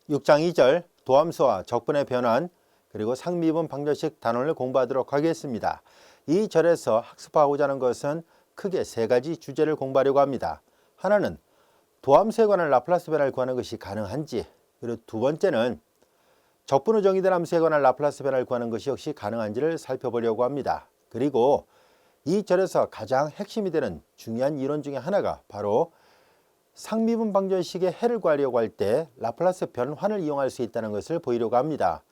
6장 2절 도함수와 적분의 변환 그리고 상미분 방정식 단원을 공부하도록 하겠습니다. 이 절에서 학습하고자 하는 것은 크게 세 가지 주제를 공부하려고 합니다. 하나는 도함수에 관한 라플라스 변화를 구하는 것이 가능한지, 그리고 두 번째는 적분으로 정의된 함수에 관한 라플라스 변화를 구하는 것이 역시 가능한지를 살펴보려고 합니다. 그리고 이 절에서 가장 핵심이 되는 중요한 이론 중에 하나가 바로 상미분 방정식의 해를 구하려고 할 때 라플라스 변환을 이용할 수 있다는 것을 보이려고 합니다.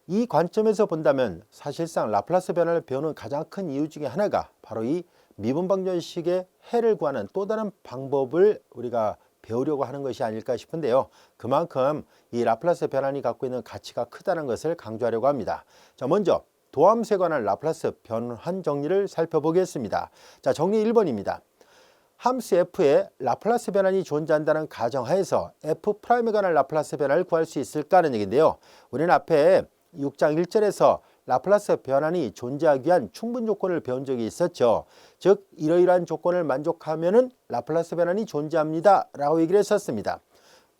이 관점에서 본다면 사실상 라플라스 변화를 배우는 가장 큰 이유 중에 하나가 바로 이 미분 방정식의 해를 구하는 또 다른 방법을 우리가 배우려고 하는 것이 아닐까 싶은데요. 그만큼 이 라플라스 변환이 갖고 있는 가치가 크다는 것을 강조하려고 합니다. 자, 먼저 도함수에 관한 라플라스 변환 정리를 살펴보겠습니다. 자, 정리 1번입니다. 함수 f에 라플라스 변환이 존재한다는 가정하에서 f'에 관한 라플라스 변환을 구할 수 있을까 하는 얘기인데요. 우리는 앞에 6장 1절에서 라플라스 변환이 존재하기 위한 충분 조건을 배운 적이 있었죠. 즉 이러이러한 조건을 만족하면은 라플라스 변환이 존재합니다 라고 얘기를 했었습니다.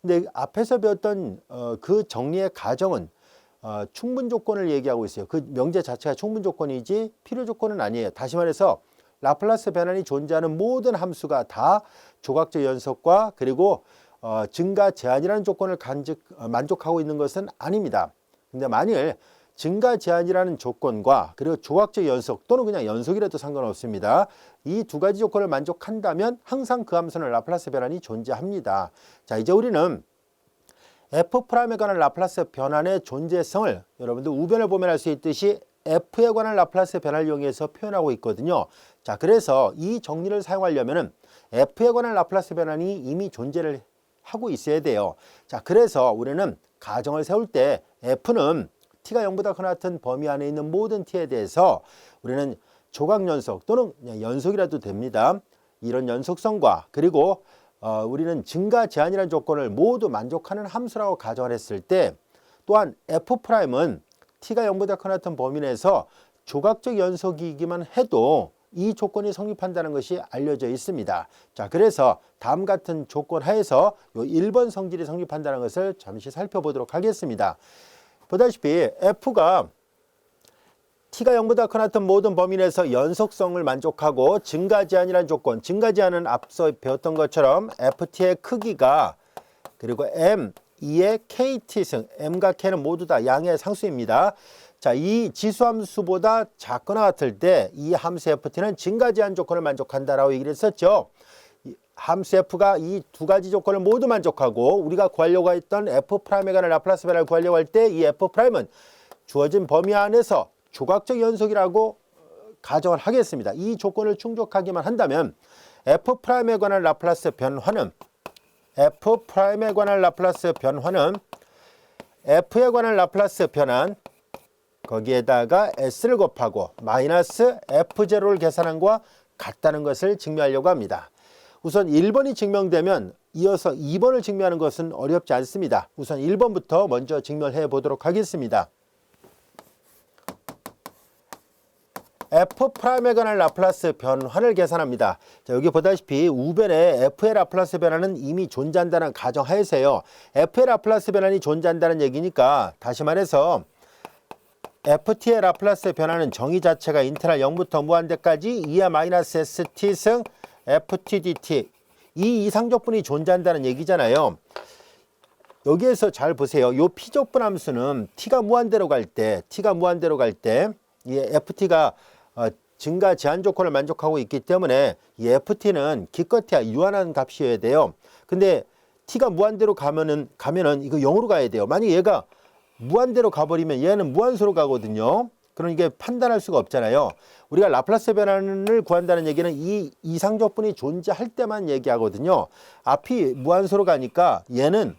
근데 앞에서 배웠던 그 정리의 가정은 충분 조건을 얘기하고 있어요. 그 명제 자체가 충분 조건이지 필요 조건은 아니에요. 다시 말해서 라플라스 변환이 존재하는 모든 함수가 다 조각적 연속과 그리고 증가 제한이라는 조건을 만족하고 있는 것은 아닙니다. 근데 만일 증가 제한이라는 조건과 그리고 조각적 연속 또는 그냥 연속이라도 상관없습니다. 이 두 가지 조건을 만족한다면 항상 그 함수는 라플라스 변환이 존재합니다. 자, 이제 우리는 f'에 관한 라플라스 변환의 존재성을 여러분들 우변을 보면 알 수 있듯이 f에 관한 라플라스 변화를 이용해서 표현하고 있거든요. 자, 그래서 이 정리를 사용하려면은 f에 관한 라플라스 변환이 이미 존재를 하고 있어야 돼요. 자, 그래서 우리는 가정을 세울 때 f는 t가 0보다 크나 같은 범위 안에 있는 모든 t에 대해서 우리는 조각 연속 또는 그냥 연속이라도 됩니다. 이런 연속성과 그리고 우리는 증가 제한이라는 조건을 모두 만족하는 함수라고 가정을 했을 때 또한 f'은 t가 0보다 크나 같은 범위 내에서 조각적 연속이기만 해도 이 조건이 성립한다는 것이 알려져 있습니다. 자, 그래서 다음 같은 조건 하에서 요 1번 성질이 성립한다는 것을 잠시 살펴보도록 하겠습니다. 보다시피 f가 t가 0보다 크나 같은 모든 범위 내에서 연속성을 만족하고 증가 제한이라는 조건, 증가 제한은 앞서 배웠던 것처럼 ft의 크기가 그리고 m, 2의 kt승, m과 k는 모두 다 양의 상수입니다. 자, 이 지수함수보다 작거나 같을 때 이 함수 ft는 증가 제한 조건을 만족한다라고 얘기를 했었죠. 함수 f가 이 두 가지 조건을 모두 만족하고 우리가 구하려고 했던 f'에 관한 라플라스 변화를 구하려고 할 때 이 f'은 주어진 범위 안에서 조각적 연속이라고 가정을 하겠습니다. 이 조건을 충족하기만 한다면 f'에 관한 라플라스 변환은 f'에 관한 라플라스 변환은 f에 관한 라플라스 변환 거기에다가 s를 곱하고 마이너스 f0를 계산한 것과 같다는 것을 증명하려고 합니다. 우선 1번이 증명되면 이어서 2번을 증명하는 것은 어렵지 않습니다. 우선 1번부터 먼저 증명해 보도록 하겠습니다. f'에 관한 라플라스 변환을 계산합니다. 자, 여기 보다시피 우변에 f의 라플라스 변환은 이미 존재한다는 가정하에서요. f의 라플라스 변환이 존재한다는 얘기니까 다시 말해서 ft의 라플라스 변환은 정의 자체가 인테그랄 0부터 무한대까지 2의 마이너스 st승 ft dt 이 이상적분이 존재한다는 얘기잖아요. 여기에서 잘 보세요. 요 피적분 함수는 t가 무한대로 갈 때 이 ft가 증가 제한 조건을 만족하고 있기 때문에 이 ft는 기껏해야 유한한 값이어야 돼요. 근데 t가 무한대로 가면은 이거 0으로 가야 돼요. 만약 얘가 무한대로 가버리면 얘는 무한소로 가거든요. 그러니까 이게 판단할 수가 없잖아요. 우리가 라플라스 변환을 구한다는 얘기는 이 이상적분이 존재할 때만 얘기하거든요. 앞이 무한소로 가니까 얘는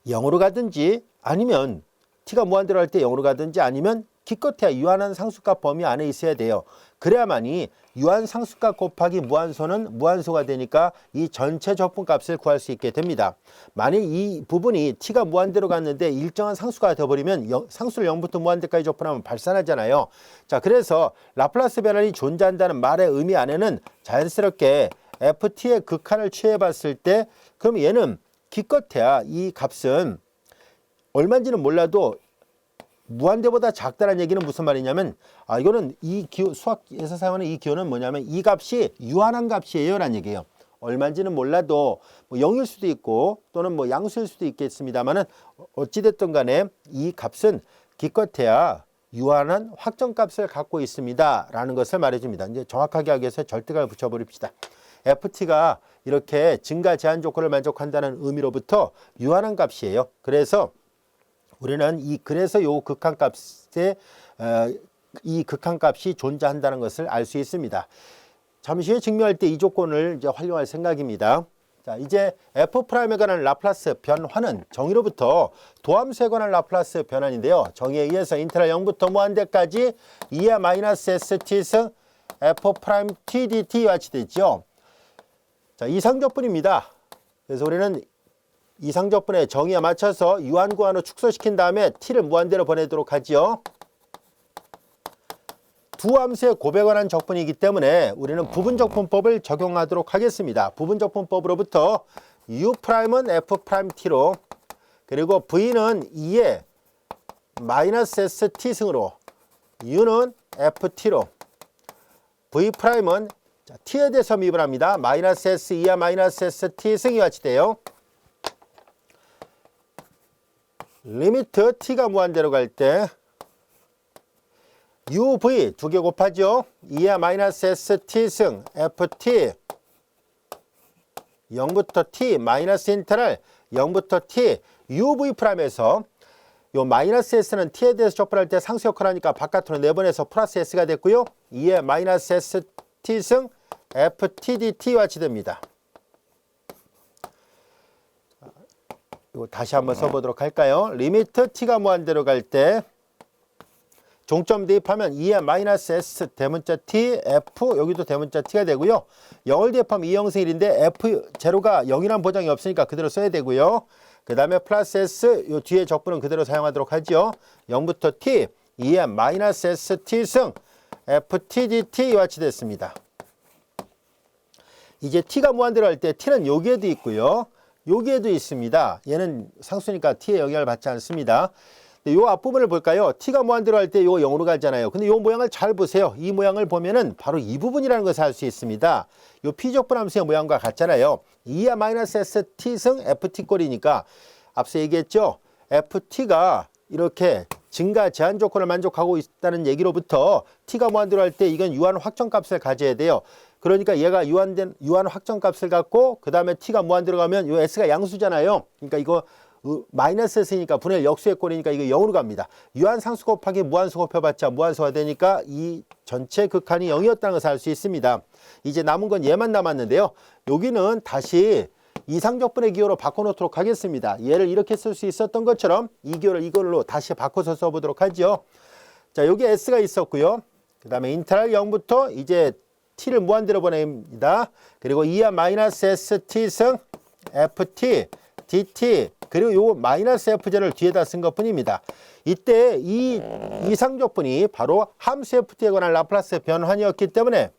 0으로 가든지 아니면 t가 무한대로 할 때 0으로 가든지 아니면 기껏해야 유한한 상수값 범위 안에 있어야 돼요. 그래야만이 유한 상수값 곱하기 무한소는 무한소가 되니까 이 전체 적분값을 구할 수 있게 됩니다. 만일 이 부분이 t가 무한대로 갔는데 일정한 상수가 되어버리면 상수를 0부터 무한대까지 적분하면 발산하잖아요. 자, 그래서 라플라스 변환이 존재한다는 말의 의미 안에는 자연스럽게 ft의 극한을 취해 봤을 때 그럼 얘는 기껏해야 이 값은 얼마인지는 몰라도 무한대보다 작다는 얘기는 무슨 말이냐면 이거는 이 기호, 수학에서 사용하는 이 기호는 뭐냐면 이 값이 유한한 값이에요 라는 얘기예요. 얼마인지는 몰라도 뭐 0일 수도 있고 또는 뭐 양수일 수도 있겠습니다만은 어찌됐든 간에 이 값은 기껏해야 유한한 확정값을 갖고 있습니다 라는 것을 말해줍니다. 이제 정확하게 하기 위해서 절대값을 붙여버립시다. ft가 이렇게 증가 제한 조건을 만족한다는 의미로부터 유한한 값이에요. 그래서 우리는 그래서 요 극한값에 이 극한값이 존재한다는 것을 알 수 있습니다. 잠시 후에 증명할 때 이 조건을 이제 활용할 생각입니다. 자, 이제 f'에 관한 라플라스 변환은 정의로부터 도함수에 관한 라플라스 변환인데요. 정의에 의해서 인테그랄 0부터 무한대까지 2의 마이너스 st 승 f' tdt와 같이 되죠. 자, 이상적분입니다. 그래서 우리는 이상적분의 정의에 맞춰서 유한구한으로 축소시킨 다음에 t를 무한대로 보내도록 하죠. 두 함수의 곱에 관한 적분이기 때문에 우리는 부분적분법을 적용하도록 하겠습니다. 부분적분법으로부터 u'은 f't로 그리고 v는 2의 마이너스 st승으로 u는 ft로 v'은 t에 대해서 미분합니다. 마이너스 s 2의 마이너스 st승이 같이 돼요. 리미트 t가 무한대로 갈 때 uv 두 개 곱하죠. 2의 마이너스 st승 ft 0부터 t 마이너스 인테그랄 0부터 t uv'에서 요 마이너스 s는 t에 대해서 적분할 때 상수 역할을 하니까 바깥으로 내보내서 플러스 s가 됐고요. 2의 마이너스 st승 ftdt와 같이 됩니다. 이거 다시 한번 써보도록 할까요? 리미트 t가 무한대로 갈 때 종점 대입하면 2의 마이너스 s 대문자 t f 여기도 대문자 t가 되고요. 0을 대입하면 2형성 1인데 f0가 0이라는 보장이 없으니까 그대로 써야 되고요. 그 다음에 플러스 s 요 뒤에 적분은 그대로 사용하도록 하죠. 0부터 t 2의 마이너스 st 승 ftdt와 같이 됐습니다. 이제 t가 무한대로 할 때 t는 여기에도 있고요. 여기에도 있습니다. 얘는 상수니까 t에 영향을 받지 않습니다. 이 앞부분을 볼까요? t가 무한대로 할 때 이거 0으로 가잖아요. 근데 이 모양을 잘 보세요. 이 모양을 보면은 바로 이 부분이라는 것을 알 수 있습니다. 이 p적분 함수의 모양과 같잖아요. 2의 마이너스 st 승 ft 꼴이니까 앞서 얘기했죠. ft가 이렇게 증가 제한 조건을 만족하고 있다는 얘기로부터 t가 무한대로 할 때 이건 유한 확정값을 가져야 돼요. 그러니까 얘가 유한 확정값을 갖고 그 다음에 t가 무한대로 가면 요 s가 양수잖아요. 그러니까 이거 마이너스 s니까 분의 역수의 꼴이니까 이거 0으로 갑니다. 유한상수 곱하기 무한수 곱해봤자 무한수가 되니까 이 전체 극한이 0이었다는 것을 알 수 있습니다. 이제 남은 건 얘만 남았는데요. 여기는 다시 이상적분의 기호로 바꿔놓도록 하겠습니다. 얘를 이렇게 쓸 수 있었던 것처럼 이 기호를 이걸로 다시 바꿔서 써보도록 하죠. 자, 여기 s가 있었고요. 그 다음에 인테그랄 0부터 이제 t를 무한대로 보냅니다. 그리고 2의 마이너스 st 승 ft dt 그리고 요 마이너스 f제를 뒤에다 쓴 것뿐입니다. 이때 이 이상적분이 바로 함수 ft에 관한 라플라스 변환이었기 때문에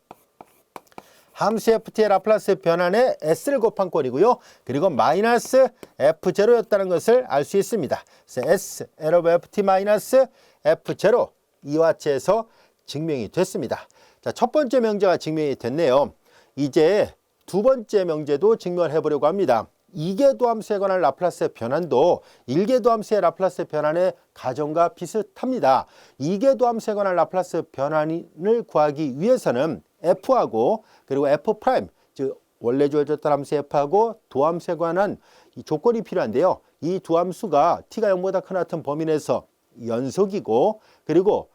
함수 ft의 라플라스 변환에 s를 곱한 꼴이고요. 그리고 마이너스 f0였다는 것을 알 수 있습니다. 그래서 s L of ft 마이너스 f0 이와 같이해서 증명이 됐습니다. 자, 첫 번째 명제가 증명이 됐네요. 이제 두 번째 명제도 증명을 해보려고 합니다. 이계도함수에 관한 라플라스 변환도 일계도함수의 라플라스 변환의 가정과 비슷합니다. 이계도함수에 관한 라플라스 변환을 구하기 위해서는 f하고 그리고 f', 즉 원래 주어졌던 함수 f하고 도함수에 관한 이 조건이 필요한데요. 이 두 함수가 t가 0보다 큰 같은 범위 내에서 연속이고 그리고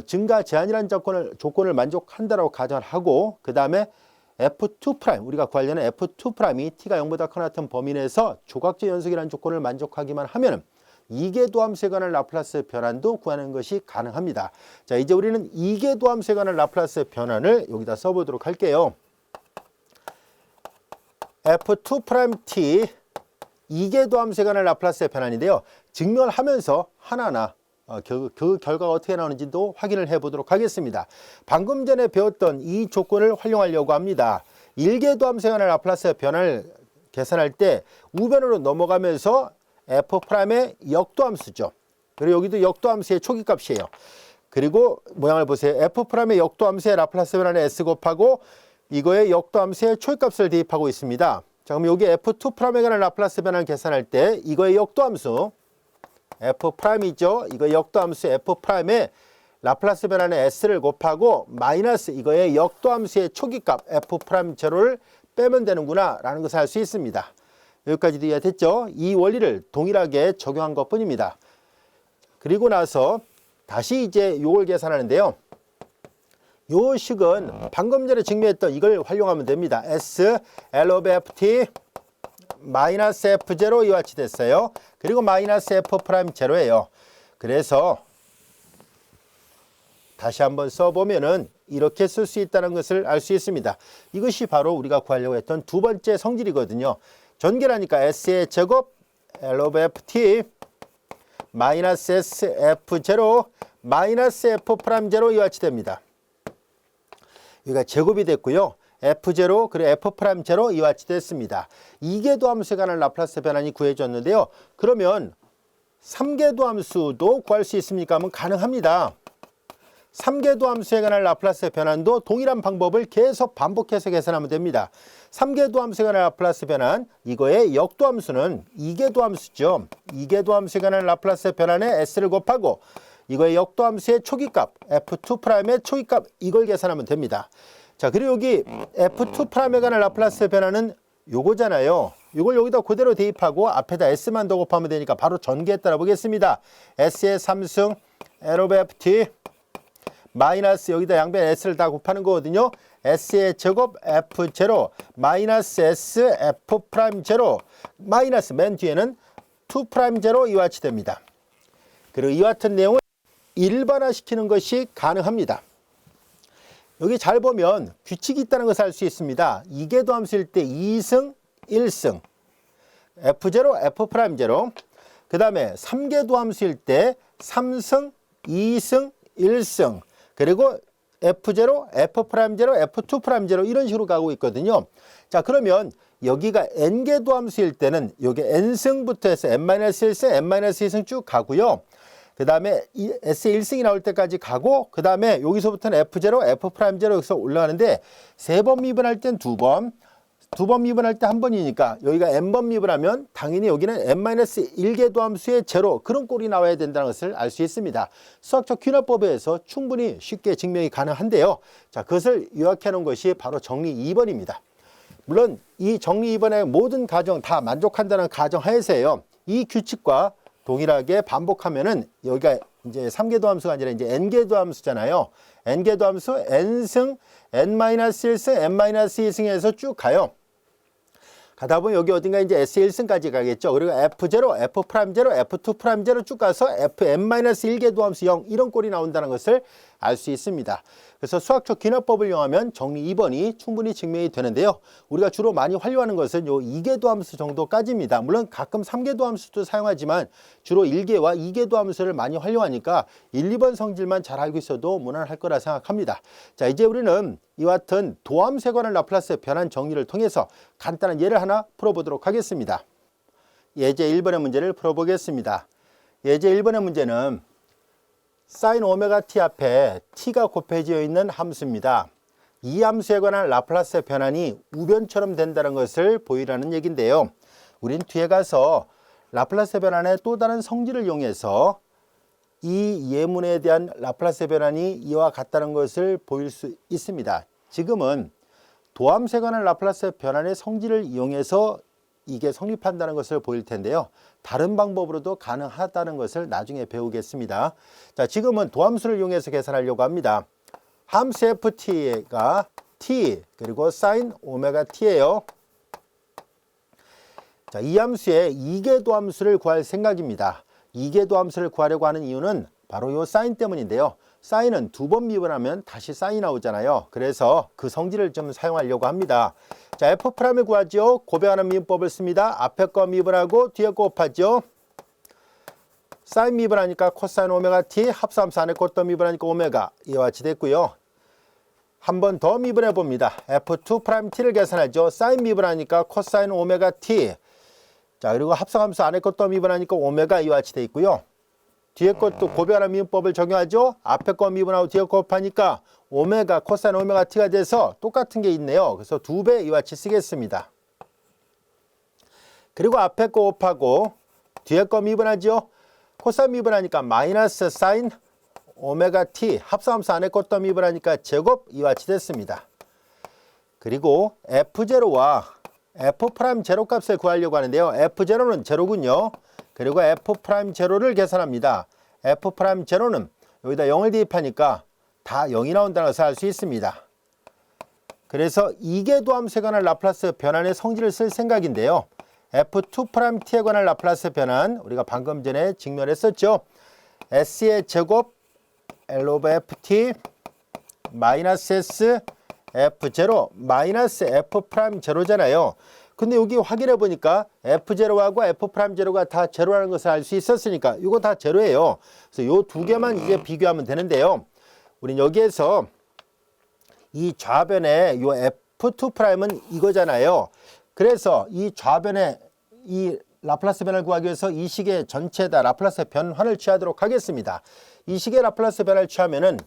증가 제한이라는 조건을 만족한다라고 가정을 하고 그 다음에 F2' 우리가 구하려는 F2'이 t가 0보다 큰 같은 범위 내에서 조각제 연속이라는 조건을 만족하기만 하면 이계도함수에 관한 라플라스 변환도 구하는 것이 가능합니다. 자, 이제 우리는 이계도함수에 관한 라플라스 변환을 여기다 써보도록 할게요. F2't 이계도함수에 관한 라플라스 변환인데요. 증명을 하면서 하나하나 그 결과가 어떻게 나오는지도 확인을 해보도록 하겠습니다. 방금 전에 배웠던 이 조건을 활용하려고 합니다. 일계도함수에 관한 라플라스 변환을 계산할 때 우변으로 넘어가면서 F'의 역도함수죠. 그리고 여기도 역도함수의 초기값이에요. 그리고 모양을 보세요. F'의 역도함수의 라플라스 변환의 S 곱하고 이거의 역도함수의 초기값을 대입하고 있습니다. 자, 그럼 여기 F2'에 관한 라플라스 변환 계산할 때 이거의 역도함수 F'이죠. 이거 역도함수 F'의 라플라스 변환의 S를 곱하고 마이너스 이거의 역도함수의 초기값 F'0를 빼면 되는구나 라는 것을 알 수 있습니다. 여기까지도 이해됐죠? 이 원리를 동일하게 적용한 것 뿐입니다. 그리고 나서 다시 이제 이걸 계산하는데요. 요 식은 방금 전에 증명했던 이걸 활용하면 됩니다. S, L of FT 마이너스 F0 이와 같이 됐어요. 그리고 마이너스 F'0예요. 그래서 다시 한번 써보면은 이렇게 쓸 수 있다는 것을 알 수 있습니다. 이것이 바로 우리가 구하려고 했던 두 번째 성질이거든요. 전개라니까 S의 제곱 L of FT 마이너스 S F0 마이너스 F'0 이와 같이 됩니다. 여기가 제곱이 됐고요. F0 그리고 F'0 이와 같이 됐습니다. 2개 도함수에 관한 라플라스 변환이 구해졌는데요. 그러면 3개 도함수도 구할 수 있습니까? 하면 가능합니다. 3개 도함수에 관한 라플라스 변환도 동일한 방법을 계속 반복해서 계산하면 됩니다. 3개 도함수에 관한 라플라스 변환, 이거의 역도함수는 2개 도함수죠. 2개 도함수에 관한 라플라스 변환에 S를 곱하고 이거의 역도함수의 초기값, F2'의 초기값 이걸 계산하면 됩니다. 자, 그리고 여기 F2'에 관한 라플라스 변환은 요거잖아요. 이걸 여기다 그대로 대입하고 앞에다 S만 더 곱하면 되니까 바로 전개에 따라 보겠습니다. S의 3승 L of FT 마이너스 여기다 양변 S를 다 곱하는 거거든요. S의 제곱 F0 마이너스 S F'0 마이너스 맨 뒤에는 2'0 이와 같이 됩니다. 그리고 이와 같은 내용을 일반화시키는 것이 가능합니다. 여기 잘 보면 규칙이 있다는 것을 알 수 있습니다. 2개 도함수일 때 2승 1승 F0 F'0 그 다음에 3개 도함수일 때 3승 2승 1승 그리고 F0, F'0, F2'0 이런 식으로 가고 있거든요. 자, 그러면 여기가 n개 도함수일 때는 여기 n승부터 해서 n-1승, n-2승 쭉 가고요. 그 다음에 S의 1승이 나올 때까지 가고 그 다음에 여기서부터는 F0, F'0 여기서 올라가는데 세 번 미분할 땐 두 번, 두 번 미분할 때 한 번이니까 여기가 n번 미분하면 당연히 여기는 n-1개 도함수의 제로 그런 꼴이 나와야 된다는 것을 알 수 있습니다. 수학적 귀납법에 의해서 충분히 쉽게 증명이 가능한데요. 자, 그것을 요약해 놓은 것이 바로 정리 2번입니다. 물론 이 정리 2번의 모든 가정 다 만족한다는 가정하에서요. 이 규칙과 동일하게 반복하면은 여기가 이제 3개 도함수가 아니라 이제 n개 도함수잖아요. n개 도함수 n승, n-1승, n-2승에서 쭉 가요. 가다 보면 여기 어딘가 이제 S1승까지 가겠죠. 그리고 F0, F'0, F2'0 쭉 가서 Fn-1개 도함수 0 이런 꼴이 나온다는 것을 알 수 있습니다. 그래서 수학적 귀납법을 이용하면 정리 2번이 충분히 증명이 되는데요. 우리가 주로 많이 활용하는 것은 요 2개 도함수 정도까지입니다. 물론 가끔 3개 도함수도 사용하지만 주로 1개와 2개 도함수를 많이 활용하니까 1, 2번 성질만 잘 알고 있어도 무난할 거라 생각합니다. 자, 이제 우리는 이와 같은 도함수에 관한 라플라스 변환 정리를 통해서 간단한 예를 하나 풀어보도록 하겠습니다. 예제 1번의 문제를 풀어보겠습니다. 예제 1번의 문제는 sin 오메가 t 앞에 t가 곱해지어 있는 함수입니다. 이 함수에 관한 라플라스 변환이 우변처럼 된다는 것을 보이라는 얘기인데요. 우린 뒤에 가서 라플라스 변환의 또 다른 성질을 이용해서 이 예문에 대한 라플라스 변환이 이와 같다는 것을 보일 수 있습니다. 지금은 도함수에 관한 라플라스 변환의 성질을 이용해서 이게 성립한다는 것을 보일 텐데요. 다른 방법으로도 가능하다는 것을 나중에 배우겠습니다. 자, 지금은 도함수를 이용해서 계산하려고 합니다. 함수 ft가 t 그리고 sin 오메가 t예요. 자, 이 함수의 2개 도함수를 구할 생각입니다. 2개 도함수를 구하려고 하는 이유는 바로 이 sin 때문인데요. sin은 두 번 미분하면 다시 sin이 나오잖아요. 그래서 그 성질을 좀 사용하려고 합니다. 자, F'을 구하죠. 고배하는 미분법을 씁니다. 앞에 거 미분하고 뒤에 거 곱하죠. sin 미분하니까 코사인 오메가 t, 합수함수 안에 곱더 미분하니까 오메가 이와 같이 됐고요. 한 번 더 미분해 봅니다. F2'T를 계산하죠. sin 미분하니까 코사인 오메가 t. 자, 그리고 합성함수 안에 것도 미분하니까 오메가 이와 같이 돼 있고요. 뒤에 것도 고배하는 미분법을 적용하죠. 앞에 거 미분하고 뒤에 거 곱하니까 오메가 코사인 오메가 t가 돼서 똑같은 게 있네요. 그래서 2배 이와 같이 쓰겠습니다. 그리고 앞에 거 곱하고 뒤에 거 미분하죠. 코사인 미분하니까 마이너스 사인 오메가 t 합성함수 안에 것도 미분하니까 제곱 이와 같이 됐습니다. 그리고 f0와 f'0 값을 구하려고 하는데요. f0는 제로군요. 그리고 f'0를 계산합니다. f'0는 여기다 0을 대입하니까 다 0이 나온다는 것을 알 수 있습니다. 그래서 이계도함수에 관한 라플라스 변환의 성질을 쓸 생각인데요. f2't에 관한 라플라스 변환 우리가 방금 전에 직면했었죠. s의 제곱 L 오브 ft 마이너스 s f0 마이너스 f'0잖아요. 근데 여기 확인해 보니까 f0하고 f'0가 다 제로라는 것을 알 수 있었으니까 이거 다 제로예요. 그래서 요 두 개만 이제 비교하면 되는데요. 우린 여기에서 이 좌변의 요 f2'은 이거잖아요. 그래서 이 좌변의 이 라플라스 변화를 구하기 위해서 이 식의 전체에다 라플라스 변환을 취하도록 하겠습니다. 이 식의 라플라스 변화를 취하면은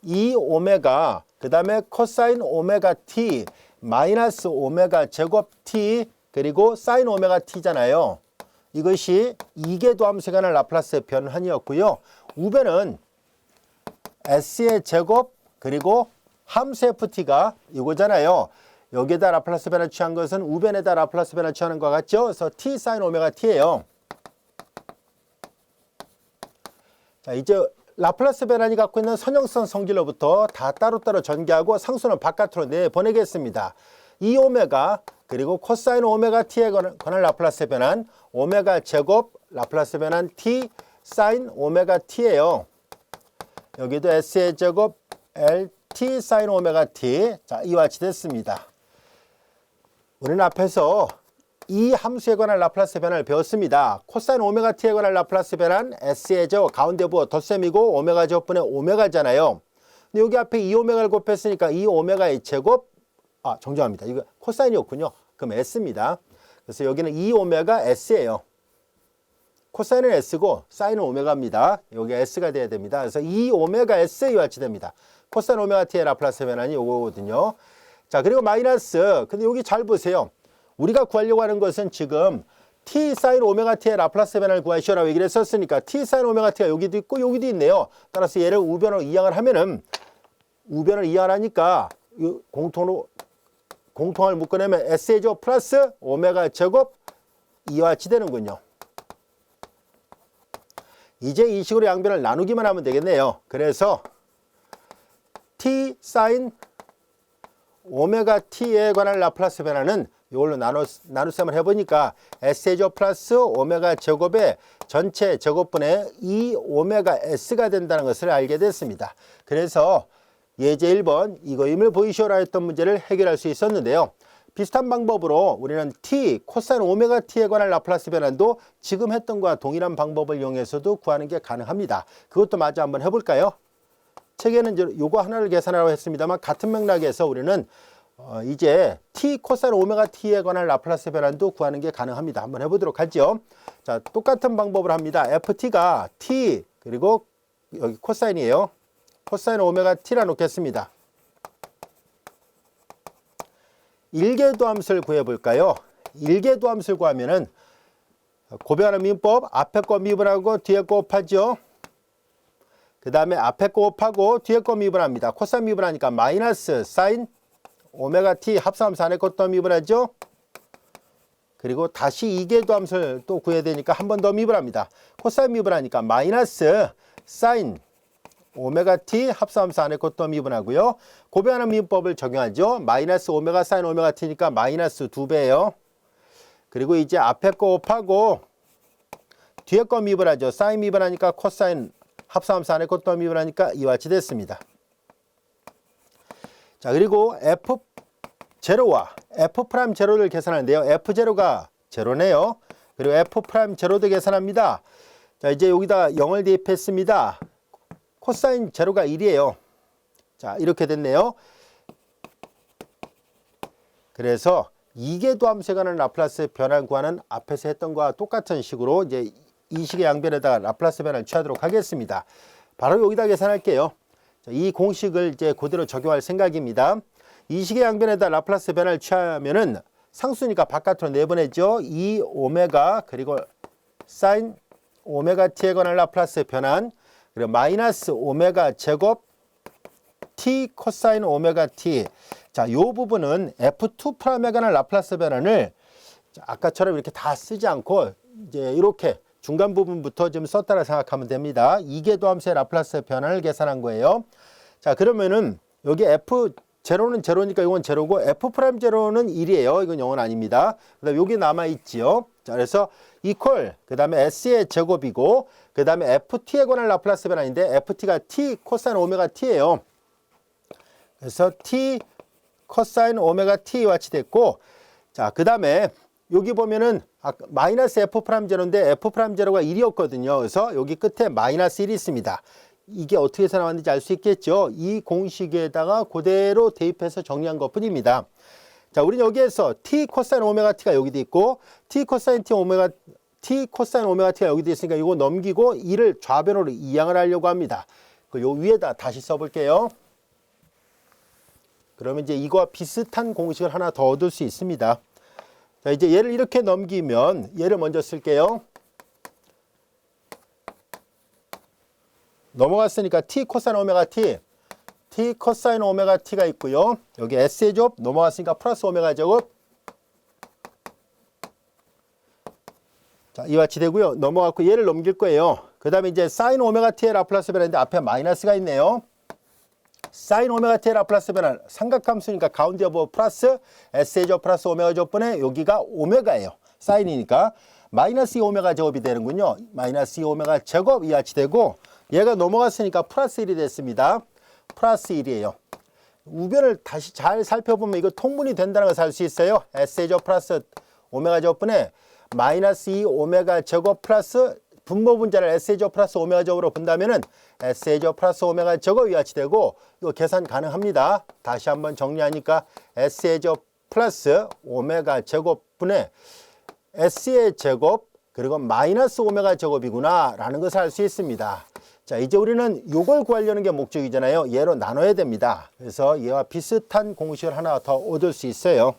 이 오메가 그 다음에 코사인 오메가 t 마이너스 오메가 제곱 t 그리고 사인 오메가 t잖아요. 이것이 이계도함수에 관한 라플라스 변환이었고요. 우변은 s의 제곱 그리고 함수 ft가 이거잖아요. 여기에다 라플라스 변화 취한 것은 우변에다 라플라스 변화 취하는 것 같죠? 그래서 t 사인 오메가 t예요. 자, 이제 라플라스 변환이 갖고 있는 선형성 성질로부터 다 따로따로 전개하고 상수는 바깥으로 내보내겠습니다. 이 오메가 그리고 코사인 오메가 t에 관한 라플라스 변환 오메가 제곱 라플라스 변환 t 사인 오메가 t예요. 여기도 s의 제곱 lt 사인 오메가 t. 자, 이와 같이 됐습니다. 우리는 앞에서 이 함수에 관한 라플라스 변환을 배웠습니다. 코사인 오메가 t에 관한 라플라스 변환 s의 제곱 가운데 부호 덧셈이고 오메가 제곱분의 오메가잖아요. 근데 여기 앞에 이 오메가를 곱했으니까 이 오메가의 제곱 정정합니다. 이거 코사인이었군요. 그럼 s입니다. 그래서 여기는 이 오메가 s예요. 코사인은 s고 사인은 오메가입니다. 여기 s가 돼야 됩니다. 그래서 이 오메가 s에 이와 같이 됩니다. 코사인 오메가 t의 라플라스 변환이 이거거든요. 자, 그리고 마이너스. 근데 여기 잘 보세요. 우리가 구하려고 하는 것은 지금 t 사인 오메가 t의 라플라스 변환을 구하시오라고 얘기를 했었으니까 t 사인 오메가 t가 여기도 있고 여기도 있네요. 따라서 얘를 우변으로 이항을 하면은 우변을 이항하니까 공통을 묶어내면 s의 제곱 플러스 오메가 제곱 이와 같이 되는군요. 이제 이 식으로 양변을 나누기만 하면 되겠네요. 그래서 t 사인 오메가 t에 관한 라플라스 변화는 이걸로 나눗셈을 해보니까 s의 제곱 플러스 오메가 제곱의 전체 제곱분의 2 오메가 s가 된다는 것을 알게 됐습니다. 그래서 예제 1번 이거임을 보이시오라 했던 문제를 해결할 수 있었는데요. 비슷한 방법으로 우리는 t 코사인 오메가 t에 관한 라플라스 변환도 지금 했던 것과 동일한 방법을 이용해서도 구하는 게 가능합니다. 그것도 마저 한번 해볼까요? 책에는 이제 요거 하나를 계산하라고 했습니다만 같은 맥락에서 우리는 이제 t 코사인 오메가 t에 관한 라플라스 변환도 구하는 게 가능합니다. 한번 해보도록 하죠. 자, 똑같은 방법을 합니다. ft가 t 그리고 여기 코사인이에요. 코사인 오메가 t라 놓겠습니다. 일계도함수를 구해볼까요? 일계도함수를 구하면은 고배하는 미분법 앞에 거 미분하고 뒤에 거 곱하죠. 그 다음에 앞에 거 곱하고 뒤에 거 미분합니다. 코사인 미분하니까 마이너스 사인 오메가 t 합성함수 안에 것도 미분하죠. 그리고 다시 이계도함수를 또 구해야 되니까 한 번 더 미분합니다. 코사인 미분하니까 마이너스 사인 오메가 t 합성함수 안에 것도 미분하고요. 고배하는 미분법을 적용하죠. 마이너스 오메가 사인 오메가 t니까 마이너스 2배예요. 그리고 이제 앞에 거 곱하고 뒤에 거 미분하죠. 사인 미분하니까 코사인 합성함수 안에 것도 미분하니까 이와 같이 됐습니다. 자, 그리고 f0와 f'0를 계산하는데요. f0가 0네요. 그리고 f'0도 계산합니다. 자, 이제 여기다 0을 대입했습니다. 코사인 제로가 1이에요. 자, 이렇게 됐네요. 그래서 이계도 함수에 관한 라플라스 변화를 구하는 앞에서 했던 거와 똑같은 식으로 이제 이 식의 양변에다가 라플라스 변화를 취하도록 하겠습니다. 바로 여기다 계산할게요. 자, 이 공식을 이제 그대로 적용할 생각입니다. 이 식의 양변에다 라플라스 변화를 취하면은 상수니까 바깥으로 내보내죠. 2 오메가 그리고 사인 오메가 t에 관한 라플라스 변환 그리고 마이너스 오메가 제곱 t 코사인 오메가 t. 자, 요 부분은 f2 프라임에 관한 라플라스 변환을 아까처럼 이렇게 다 쓰지 않고 이제 이렇게 중간 부분부터 좀 썼다라 생각하면 됩니다. 이계도 함수의 라플라스 변환을 계산한 거예요. 자, 그러면은 여기 f0는 제로니까 이건 제로고 f'0는 1이에요. 이건 0은 아닙니다. 그다음에 여기 남아 있지요. 자, 그래서 이퀄 그다음에 s의 제곱이고 그다음에 ft에 관한 라플라스 변환인데 ft가 t 코사인 오메가 t예요. 그래서 t 코사인 오메가 t와 같이 됐고, 자, 그다음에 여기 보면은 마이너스 f'0인데 f'0가 1이었거든요. 그래서 여기 끝에 마이너스 1이 있습니다. 이게 어떻게 해서 나왔는지 알 수 있겠죠. 이 공식에다가 그대로 대입해서 정리한 것 뿐입니다. 자, 우리는 여기에서 t 코사인 오메가 t가 여기도 있고 t 코사인 오메가 t가 여기도 있으니까 이거 넘기고 2를 좌변으로 이항을 하려고 합니다. 요 위에다 다시 써볼게요. 그러면 이제 이거와 비슷한 공식을 하나 더 얻을 수 있습니다. 자, 이제 얘를 이렇게 넘기면 얘를 먼저 쓸게요. 넘어갔으니까 t 코사인 오메가 t, t 코사인 오메가 t가 있고요. 여기 s의 제곱 넘어갔으니까 플러스 오메가 제곱. 자, 이와 같이 되고요. 넘어갔고 얘를 넘길 거예요. 그 다음에 이제 사인 오메가 t의 라플라스 변화인데 앞에 마이너스가 있네요. 사인 오메가 t의 라플라스 변화 삼각함수니까 가운데 여부 플러스 s의 제곱 플러스 오메가 제곱분의 여기가 오메가예요. 사인이니까 마이너스 2 오메가 제곱이 되는군요. 마이너스 2 오메가 제곱 이와 같이 되고 얘가 넘어갔으니까 플러스 1이 됐습니다. 플러스 1이에요. 우변을 다시 잘 살펴보면 이거 통분이 된다는 것을 알 수 있어요. s의 제곱 플러스 오메가 제곱분의 마이너스 2 오메가 제곱 플러스 분모 분자를 s의 제곱 플러스 오메가 제곱으로 본다면은 s의 제곱 플러스 오메가 제곱 이와 같이 되고 이거 계산 가능합니다. 다시 한번 정리하니까 s의 제곱 플러스 오메가 제곱분의 s의 제곱 그리고 마이너스 오메가 제곱이구나 라는 것을 알 수 있습니다. 자, 이제 우리는 이걸 구하려는 게 목적이잖아요. 얘로 나눠야 됩니다. 그래서 얘와 비슷한 공식을 하나 더 얻을 수 있어요.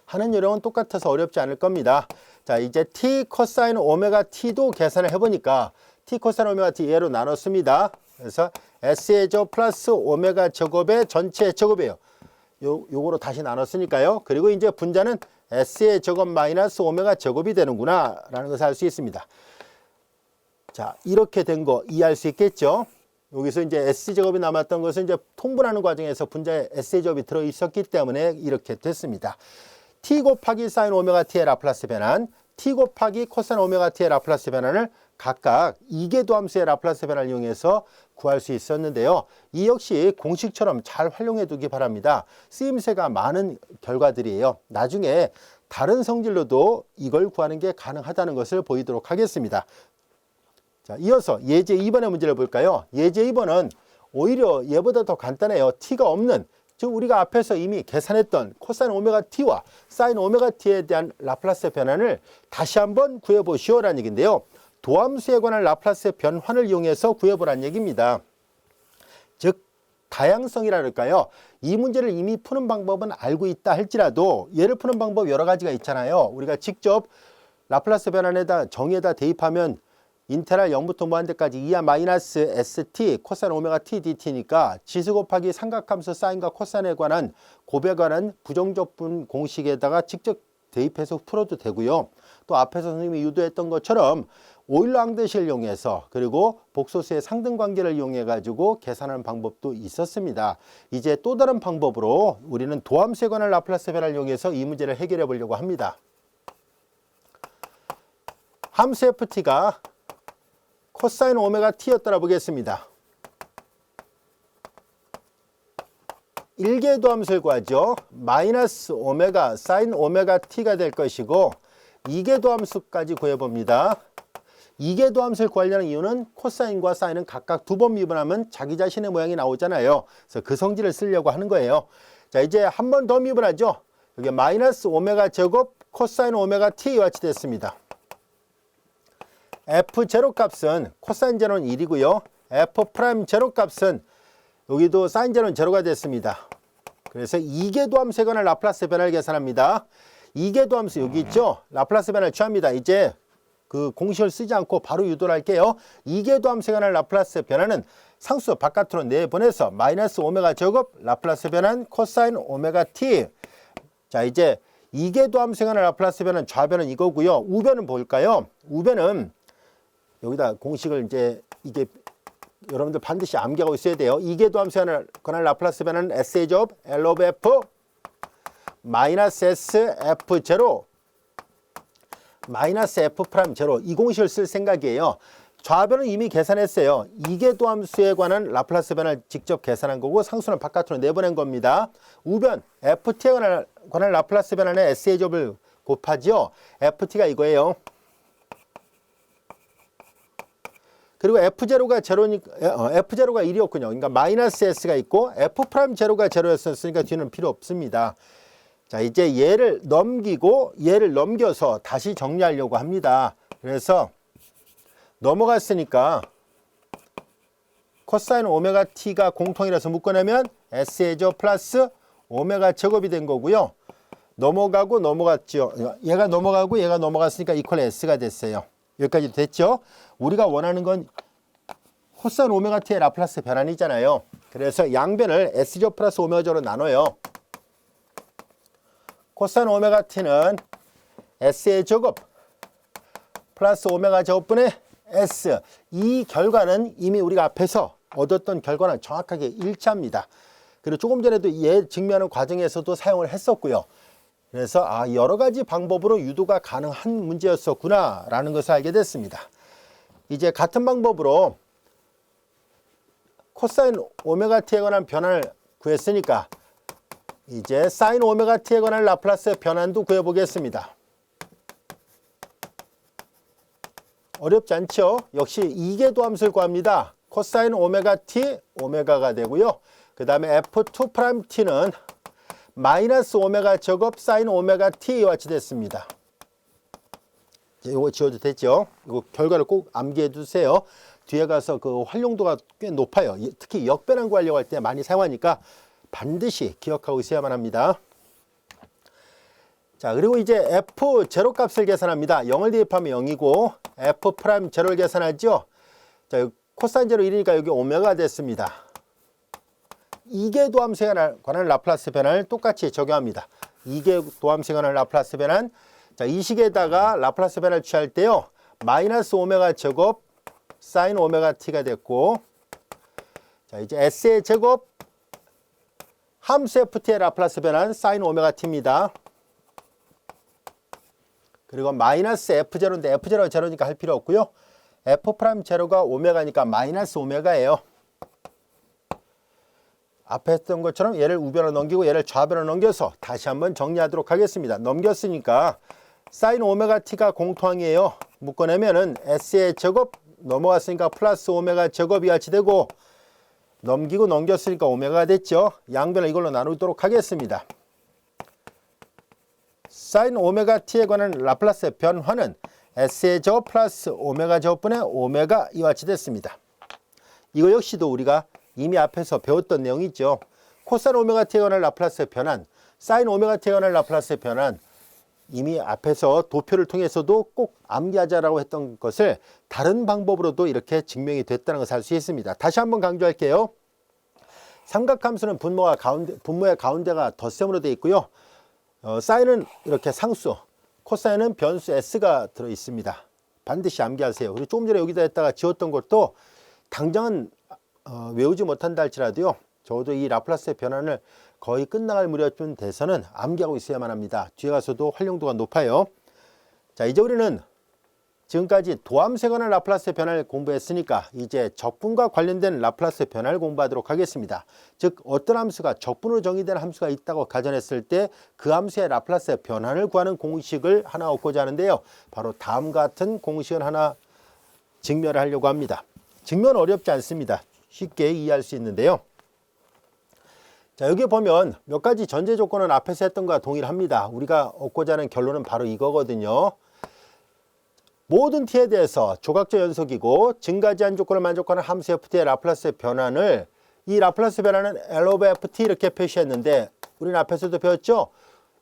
하는 요령은 똑같아서 어렵지 않을 겁니다. 자, 이제 t 코사인 오메가 t도 계산을 해보니까 t 코사인 오메가 t 얘로 나눴습니다. 그래서 s의 제곱 플러스 오메가 제곱의 전체 제곱이에요. 요거로 다시 나눴으니까요. 그리고 이제 분자는 s의 제곱 마이너스 오메가 제곱이 되는구나 라는 것을 알 수 있습니다. 자, 이렇게 된 거 이해할 수 있겠죠? 여기서 이제 s제곱이 남았던 것은 이제 통분하는 과정에서 분자에 s제곱이 들어있었기 때문에 이렇게 됐습니다. t 곱하기 사인 오메가 t의 라플라스 변환, t 곱하기 코사인 오메가 t의 라플라스 변환을 각각 이계도 함수의 라플라스 변환을 이용해서 구할 수 있었는데요. 이 역시 공식처럼 잘 활용해 두기 바랍니다. 쓰임새가 많은 결과들이에요. 나중에 다른 성질로도 이걸 구하는 게 가능하다는 것을 보이도록 하겠습니다. 자, 이어서 예제 2번의 문제를 볼까요? 예제 2번은 오히려 얘보다 더 간단해요. t가 없는, 즉 우리가 앞에서 이미 계산했던 코사인 오메가 t와 사인 오메가 t에 대한 라플라스 변환을 다시 한번 구해보시오라는 얘기인데요. 도함수에 관한 라플라스 변환을 이용해서 구해보라는 얘기입니다. 즉 다양성이랄까요? 이 문제를 이미 푸는 방법은 알고 있다 할지라도 얘를 푸는 방법 여러 가지가 있잖아요. 우리가 직접 라플라스 변환에다 정의에다 대입하면 인테그랄 0부터 무한대까지 2하 마이너스 st 코사인 오메가 t dt니까 지수 곱하기 삼각함수 사인과 코사인에 관한 곱에 관한 부정적분 공식에다가 직접 대입해서 풀어도 되고요. 또 앞에서 선생님이 유도했던 것처럼 오일러 항대식을 이용해서 그리고 복소수의 상등관계를 이용해 가지고 계산하는 방법도 있었습니다. 이제 또 다른 방법으로 우리는 도함수에 관한 라플라스 변화를 이용해서 이 문제를 해결해 보려고 합니다. 함수 ft가 코사인 오메가 t였더라 보겠습니다. 1계도 함수를 구하죠. 마이너스 오메가 사인 오메가 t가 될 것이고 2계도 함수까지 구해봅니다. 2계도 함수를 구하려는 이유는 코사인과 사인은 각각 2번 미분하면 자기 자신의 모양이 나오잖아요. 그래서 그 성질을 쓰려고 하는 거예요. 자, 이제 한 번 더 미분하죠. 여기 마이너스 오메가 제곱 코사인 오메가 t와 같이 됐습니다. f0 값은 코사인 제로는 1이고요. f'0 값은 여기도 사인 제로는 제로가 됐습니다. 그래서 이계도함수에 관한 라플라스 변화를 계산합니다. 이계도함수 여기 있죠? 라플라스 변화를 취합니다. 이제 그 공식을 쓰지 않고 바로 유도를 할게요. 이계도함수에 관한 라플라스 변화는 상수 바깥으로 내보내서 마이너스 오메가 제곱 라플라스 변환 코사인 오메가 t. 자, 이제 이계도함수에 관한 라플라스 변화는 좌변은 이거고요. 우변은 뭘까요? 우변은 여기다 공식을 이제 이게 여러분들 반드시 암기하고 있어야 돼요. 이계도함수에 관한 라플라스 변화는 S의 제곱 L 오브 F 마이너스 S F0 마이너스 F 프라임 제로 이 공식을 쓸 생각이에요. 좌변은 이미 계산했어요. 이계도함수에 관한 라플라스 변화를 직접 계산한 거고 상수는 바깥으로 내보낸 겁니다. 우변 FT에 관한 라플라스 변화는 S의 제곱을 곱하죠. FT가 이거예요. 그리고 F0가 F0가 1이었군요. 그러니까 마이너스 S가 있고 F'0가 제로였으니까 뒤는 필요 없습니다. 자, 이제 얘를 넘기고 얘를 넘겨서 다시 정리하려고 합니다. 그래서 넘어갔으니까 코사인 오메가 t가 공통이라서 묶어내면 S의 제곱 플러스 오메가 제곱이 된 거고요. 넘어가고 넘어갔죠. 얘가 넘어가고 얘가 넘어갔으니까 이퀄 S가 됐어요. 여기까지 됐죠? 우리가 원하는 건 코사인 오메가 t의 라플라스 변환이잖아요. 그래서 양변을 S제곱 플러스 오메가 제곱으로 나눠요. 코사인 오메가 t는 S의 제곱 플러스 오메가 제곱분의 S. 이 결과는 이미 우리가 앞에서 얻었던 결과는 정확하게 일치합니다. 그리고 조금 전에도 얘 증명하는 과정에서도 사용을 했었고요. 그래서 여러 가지 방법으로 유도가 가능한 문제였었구나 라는 것을 알게 됐습니다. 이제 같은 방법으로 코사인 오메가 t에 관한 변환을 구했으니까 이제 사인 오메가 t에 관한 라플라스 변환도 구해보겠습니다. 어렵지 않죠? 역시 이계도함수를 구합니다. 코사인 오메가 t 오메가가 되고요. 그 다음에 f2't는 마이너스 오메가 제곱 사인 오메가 t와 같이 됐습니다. 이거 지워도 됐죠? 이거 결과를 꼭 암기해 두세요. 뒤에 가서 그 활용도가 꽤 높아요. 특히 역변환 구하려고 할 때 많이 사용하니까 반드시 기억하고 있어야만 합니다. 자, 그리고 이제 f0 값을 계산합니다. 0을 대입하면 0이고 f'0를 계산하죠. 자, 코사인 제로 1이니까 여기 오메가 됐습니다. 이계도함수에 관한 라플라스 변환을 똑같이 적용합니다. 이계도함수에 관한 라플라스 변환. 자, 이 식에다가 라플라스 변환을 취할 때요. 마이너스 오메가 제곱 사인 오메가 t가 됐고, 자, 이제 S의 제곱 함수 FT의 라플라스 변환 사인 오메가 t입니다. 그리고 마이너스 F0인데 F0가 제로니까 할 필요 없고요. F'0가 오메가니까 마이너스 오메가예요. 앞에 했던 것처럼 얘를 우변으로 넘기고 얘를 좌변으로 넘겨서 다시 한번 정리하도록 하겠습니다. 넘겼으니까 사인 오메가 t가 공통이에요. 묶어내면은 S의 제곱 넘어갔으니까 플러스 오메가 제곱이 같이 되고 넘기고 넘겼으니까 오메가가 됐죠. 양변을 이걸로 나누도록 하겠습니다. 사인 오메가 t에 관한 라플라스 변화는 S의 제곱 플러스 오메가 제곱분의 오메가 이와 같이 됐습니다. 이거 역시도 우리가 이미 앞에서 배웠던 내용이죠. 코사인 오메가 t에 관한 라플라스 변환, 사인 오메가 t에 관한 라플라스 변환 이미 앞에서 도표를 통해서도 꼭 암기하자라고 했던 것을 다른 방법으로도 이렇게 증명이 됐다는 것을 알 수 있습니다. 다시 한번 강조할게요. 삼각함수는 분모의 가운데가 덧셈으로 되어 있고요. 사인은 이렇게 상수, 코사인은 변수 S가 들어 있습니다. 반드시 암기하세요. 그리고 조금 전에 여기다 했다가 지웠던 것도 당장은 외우지 못한다 할지라도요. 적어도 이 라플라스의 변환을 거의 끝나갈 무렵쯤 돼서는 암기하고 있어야만 합니다. 뒤에 가서도 활용도가 높아요. 자, 이제 우리는 지금까지 도함수에 관한 라플라스 변화를 공부했으니까 이제 적분과 관련된 라플라스 변화를 공부하도록 하겠습니다. 즉 어떤 함수가 적분으로 정의된 함수가 있다고 가정했을 때 그 함수의 라플라스 변환을 구하는 공식을 하나 얻고자 하는데요. 바로 다음과 같은 공식을 하나 증명을 하려고 합니다. 증명은 어렵지 않습니다. 쉽게 이해할 수 있는데요. 자, 여기 보면 몇 가지 전제 조건은 앞에서 했던 것과 동일합니다. 우리가 얻고자 하는 결론은 바로 이거거든요. 모든 t에 대해서 조각적 연속이고 증가 제한 조건을 만족하는 함수 ft의 라플라스 변환을 이 라플라스 변환은 L of ft 이렇게 표시했는데 우리는 앞에서도 배웠죠.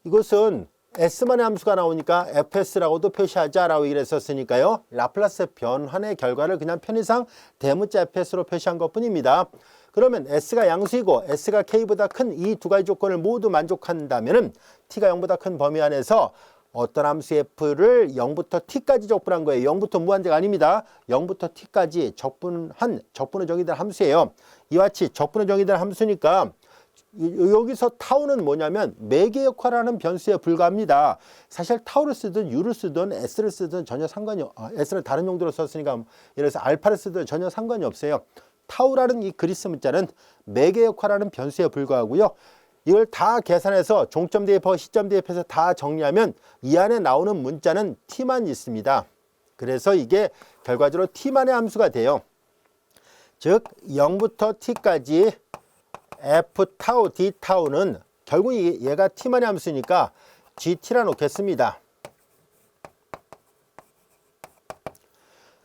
이것은 S만의 함수가 나오니까 FS라고도 표시하자라고 얘기를 했었으니까요. 라플라스 변환의 결과를 그냥 편의상 대문자 FS로 표시한 것뿐입니다. 그러면 S가 양수이고 S가 K보다 큰 이 두 가지 조건을 모두 만족한다면 T가 0보다 큰 범위 안에서 어떤 함수 F를 0부터 T까지 적분한 거예요. 0부터 무한대가 아닙니다. 0부터 T까지 적분을 정의된 함수예요. 이와 같이 적분을 정의된 함수니까 여기서 타우는 뭐냐면 매개 역할을 하는 변수에 불과합니다. 사실 타우를 쓰든 U를 쓰든 S를 쓰든 전혀 상관이 S를 다른 용도로 썼으니까 예를 들어서 알파를 쓰든 전혀 상관이 없어요. 타우라는 이 그리스 문자는 매개 역할을 하는 변수에 불과하고요. 이걸 다 계산해서 종점 대입하고 시점 대입해서 다 정리하면 이 안에 나오는 문자는 T만 있습니다. 그래서 이게 결과적으로 T만의 함수가 돼요. 즉 0부터 T까지 F 타우 D 타우는 결국 얘가 T만의 함수니까 GT라 놓겠습니다.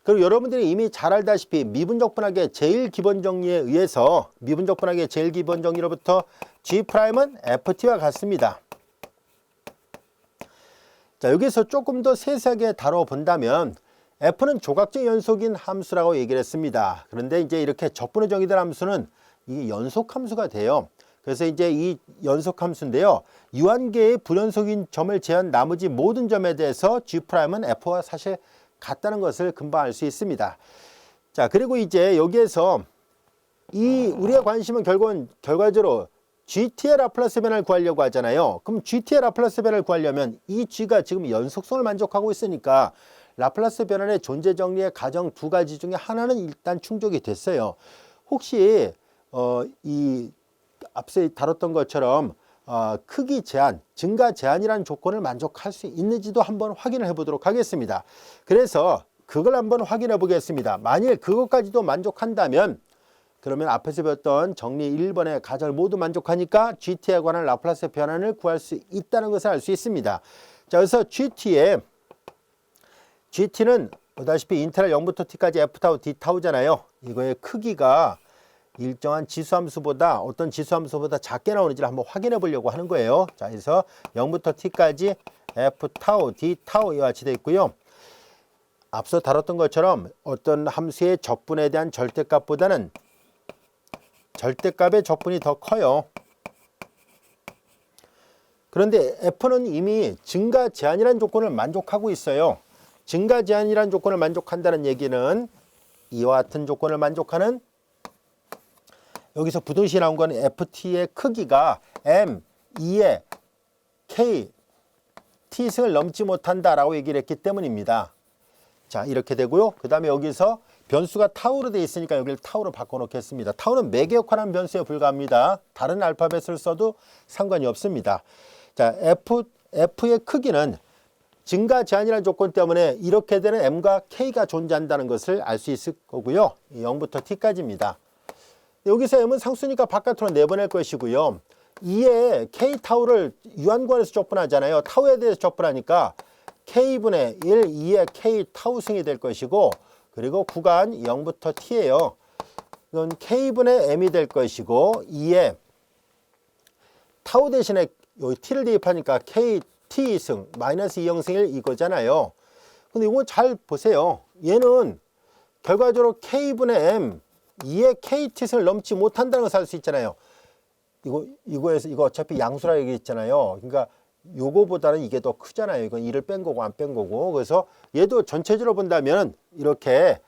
그리고 여러분들이 이미 잘 알다시피 미분적분학의 제일 기본 정리에 의해서 미분적분학의 제일 기본 정리로부터 G'은 FT와 같습니다. 자, 여기서 조금 더 세세하게 다뤄본다면 F는 조각적 연속인 함수라고 얘기를 했습니다. 그런데 이제 이렇게 적분을 정의된 함수는 이게 연속 함수가 돼요. 그래서 이제 이 연속 함수인데요. 유한계의 불연속인 점을 제한 나머지 모든 점에 대해서 G'은 F와 사실 같다는 것을 금방 알 수 있습니다. 자, 그리고 이제 여기에서 우리가 관심은 결과적으로 GT의 라플라스 변화를 구하려고 하잖아요. 그럼 GT의 라플라스 변화를 구하려면 이 G가 지금 연속성을 만족하고 있으니까 라플라스 변환의 존재 정리의 가정 두 가지 중에 하나는 일단 충족이 됐어요. 혹시 이 앞서 다뤘던 것처럼 크기 제한, 증가 제한이라는 조건을 만족할 수 있는지도 한번 확인을 해보도록 하겠습니다. 그래서 그걸 한번 확인해 보겠습니다. 만일 그것까지도 만족한다면 그러면 앞에서 배웠던 정리 1번의 가정을 모두 만족하니까 GT에 관한 라플라스 변환을 구할 수 있다는 것을 알 수 있습니다. 자, 그래서 GT는 보다시피 인테그랄 0부터 T까지 F 타우 D 타우잖아요. 이거의 크기가 일정한 지수함수보다 어떤 지수함수보다 작게 나오는지를 한번 확인해 보려고 하는 거예요. 자, 그래서 0부터 T까지 F 타우 D 타우 이와 같이 되어 있고요. 앞서 다뤘던 것처럼 어떤 함수의 적분에 대한 절대값보다는 절대값의 적분이 더 커요. 그런데 F는 이미 증가 제한이라는 조건을 만족하고 있어요. 증가 제한이라는 조건을 만족한다는 얘기는 이와 같은 조건을 만족하는 여기서 부등식이 나온 건 FT의 크기가 M, 2의 K, T승을 넘지 못한다라고 얘기를 했기 때문입니다. 자, 이렇게 되고요. 그 다음에 여기서 변수가 타우로 되어 있으니까 여기를 타우로 바꿔놓겠습니다. 타우는 매개 역할하는 변수에 불과합니다. 다른 알파벳을 써도 상관이 없습니다. 자, F의 크기는 증가 제한이라는 조건 때문에 이렇게 되는 M과 K가 존재한다는 것을 알 수 있을 거고요. 0부터 T까지입니다. 여기서 M은 상수니까 바깥으로 내보낼 것이고요. 2의 K 타우를 유한관에서 적분하잖아요. 타우에 대해서 적분하니까 K분의 1, 2의 K 타우승이 될 것이고 그리고 구간 0부터 T예요. 이건 K분의 M이 될 것이고 2의 타우 대신에 여기 T를 대입하니까 KT승 마이너스 2형승 1 이거잖아요. 근데 이거 잘 보세요. 얘는 결과적으로 K분의 M 2의 KT승을 넘지 못한다는 것을 알 수 있잖아요. 이거 어차피 양수라 얘기했잖아요. 그러니까 요거보다는 이게 더 크잖아요. 이건 2를 뺀 거고 안 뺀 거고. 그래서 얘도 전체적으로 본다면 이렇게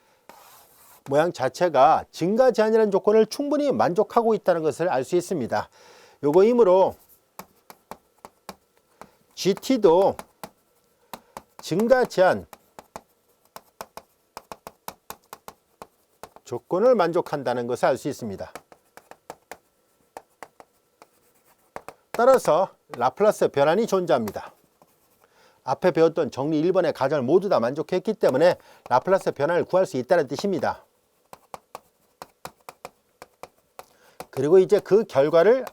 모양 자체가 증가 제한이라는 조건을 충분히 만족하고 있다는 것을 알 수 있습니다. 요거이므로 GT도 증가 제한 조건을 만족한다는 것을 알 수 있습니다. 따라서 라플라스 변환이 존재합니다. 앞에 배웠던 정리 1번의 가정을 모두 다 만족했기 때문에 라플라스 변환을 구할 수 있다는 뜻입니다. 그리고 이제 그 결과를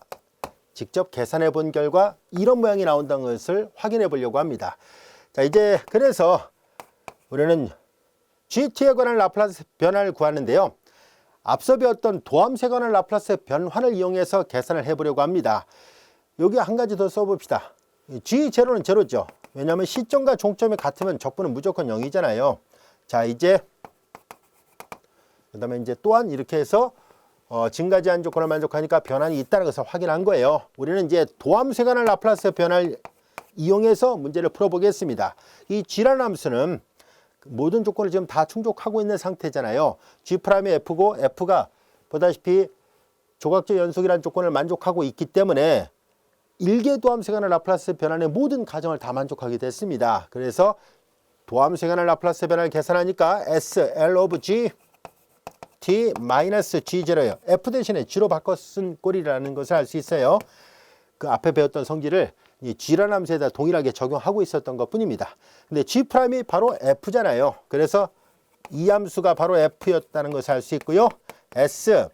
직접 계산해 본 결과 이런 모양이 나온다는 것을 확인해 보려고 합니다. 자, 이제 그래서 우리는 GT에 관한 라플라스 변화를 구하는데요. 앞서 배웠던 도함수에 관한 라플라스 변환을 이용해서 계산을 해보려고 합니다. 여기 한 가지 더 써봅시다. G0는 제로죠. 왜냐하면 시점과 종점이 같으면 적분은 무조건 0이잖아요. 자, 이제 그 다음에 이제 또한 이렇게 해서 증가 제한 조건을 만족하니까 변환이 있다는 것을 확인한 거예요. 우리는 이제 도함수에 관한 라플라스 변화를 이용해서 문제를 풀어보겠습니다. 이 G라는 함수는 모든 조건을 지금 다 충족하고 있는 상태잖아요. G'이 F고 F가 보다시피 조각적 연속이라는 조건을 만족하고 있기 때문에 일개 도함수에 관한 라플라스 변환의 모든 가정을 다 만족하게 됐습니다. 그래서 도함수에 관한 라플라스 변화를 계산하니까 S, L of G, T 마이너스 G0예요. F 대신에 G로 바꿔 쓴 꼴이라는 것을 알 수 있어요. 그 앞에 배웠던 성질을 이 G라는 함수에다 동일하게 적용하고 있었던 것 뿐입니다. 근데 G'이 바로 F잖아요. 그래서 이 함수가 바로 F였다는 것을 알 수 있고요. S,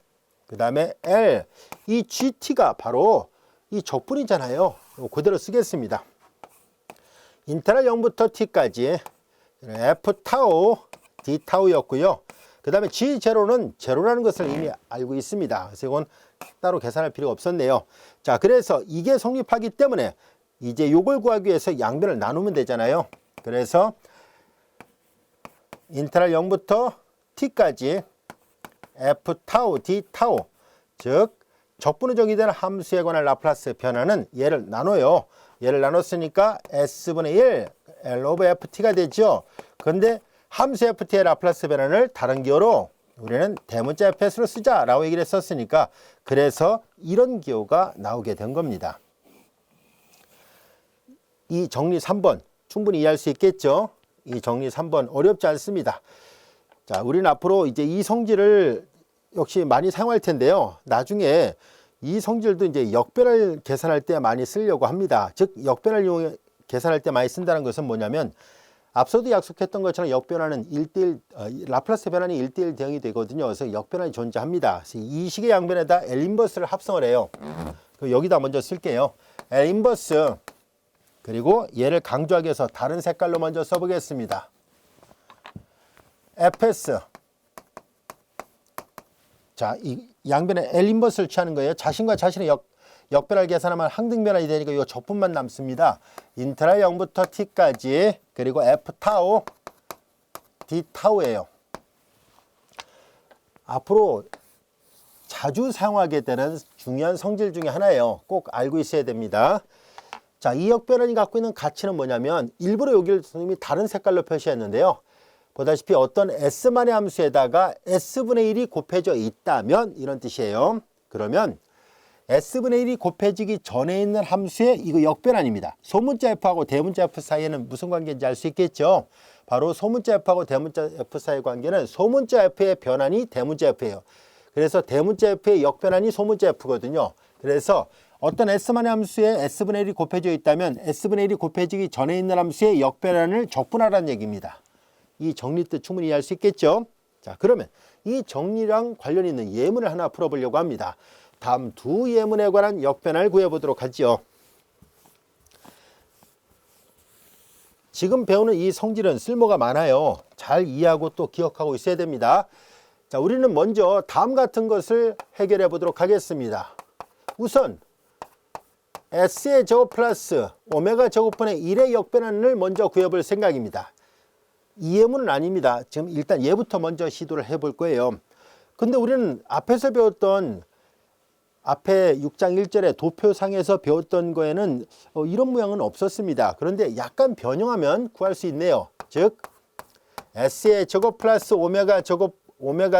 그 다음에 L, 이 GT가 바로 이 적분이잖아요. 그대로 쓰겠습니다. 인테그랄 0부터 T까지 F 타우, D 타우였고요. 그 다음에 G0는 제로라는 것을 이미 알고 있습니다. 그래서 이건 따로 계산할 필요가 없었네요. 자, 그래서 이게 성립하기 때문에 이제 이걸 구하기 위해서 양변을 나누면 되잖아요. 그래서 인테그랄 0부터 T까지 F 타우, D 타우, 즉 적분의 정의되는 함수에 관한 라플라스 변화는 얘를 나눠요. 얘를 나눴으니까 S분의 1, L 오브 FT가 되죠. 그런데 함수 FT의 라플라스 변환을 다른 기호로 우리는 대문자 FS로 쓰자라고 얘기를 했었으니까 그래서 이런 기호가 나오게 된 겁니다. 이 정리 3번 충분히 이해할 수 있겠죠? 이 정리 3번 어렵지 않습니다. 자, 우리는 앞으로 이제 이 성질을 역시 많이 사용할 텐데요. 나중에 이 성질도 이제 역변을 계산할 때 많이 쓰려고 합니다. 즉 역변을 이용해 계산할 때 많이 쓴다는 것은 뭐냐면 앞서도 약속했던 것처럼 역변화는 1대1 라플라스 변환이 1대1 대응이 되거든요. 그래서 역변환이 존재합니다. 그래서 이 식의 양변에다 L 인버스를 합성을 해요. 여기다 먼저 쓸게요. L 인버스 그리고 얘를 강조하기 위해서 다른 색깔로 먼저 써보겠습니다. FS 자, 이 양변에 L 인버스를 취하는 거예요. 자신과 자신의 역변을 계산하면 항등변환이 되니까 이 적분만 남습니다. 인테그랄 0부터 T까지 그리고 F 타우, D 타우예요. 앞으로 자주 사용하게 되는 중요한 성질 중에 하나예요. 꼭 알고 있어야 됩니다. 자, 이 역변환이 갖고 있는 가치는 뭐냐면 일부러 여기를 선생님이 다른 색깔로 표시했는데요. 보다시피 어떤 S만의 함수에다가 S분의 1이 곱해져 있다면 이런 뜻이에요. 그러면 S분의 1이 곱해지기 전에 있는 함수의 이거 역변환입니다. 소문자 F하고 대문자 F 사이에는 무슨 관계인지 알 수 있겠죠? 바로 소문자 F하고 대문자 F 사이의 관계는 소문자 F의 변환이 대문자 F예요. 그래서 대문자 F의 역변환이 소문자 F거든요. 그래서 어떤 S만의 함수에 S분의 1이 곱해져 있다면 S분의 1이 곱해지기 전에 있는 함수의 역변환을 적분하라는 얘기입니다. 이 정리 뜻 충분히 이해할 수 있겠죠? 자, 그러면 이 정리랑 관련 있는 예문을 하나 풀어보려고 합니다. 다음 두 예문에 관한 역변환을 구해보도록 하죠. 지금 배우는 이 성질은 쓸모가 많아요. 잘 이해하고 또 기억하고 있어야 됩니다. 자, 우리는 먼저 다음 같은 것을 해결해 보도록 하겠습니다. 우선 S의 제곱 플러스 오메가 제곱분의 1의 역변환을 먼저 구해볼 생각입니다. 이 예문은 아닙니다. 지금 일단 얘부터 먼저 시도를 해볼 거예요. 근데 우리는 앞에서 배웠던 앞에 6장 1절에 도표상에서 배웠던 거에는 이런 모양은 없었습니다. 그런데 약간 변형하면 구할 수 있네요. 즉 S의 제곱 플러스 오메가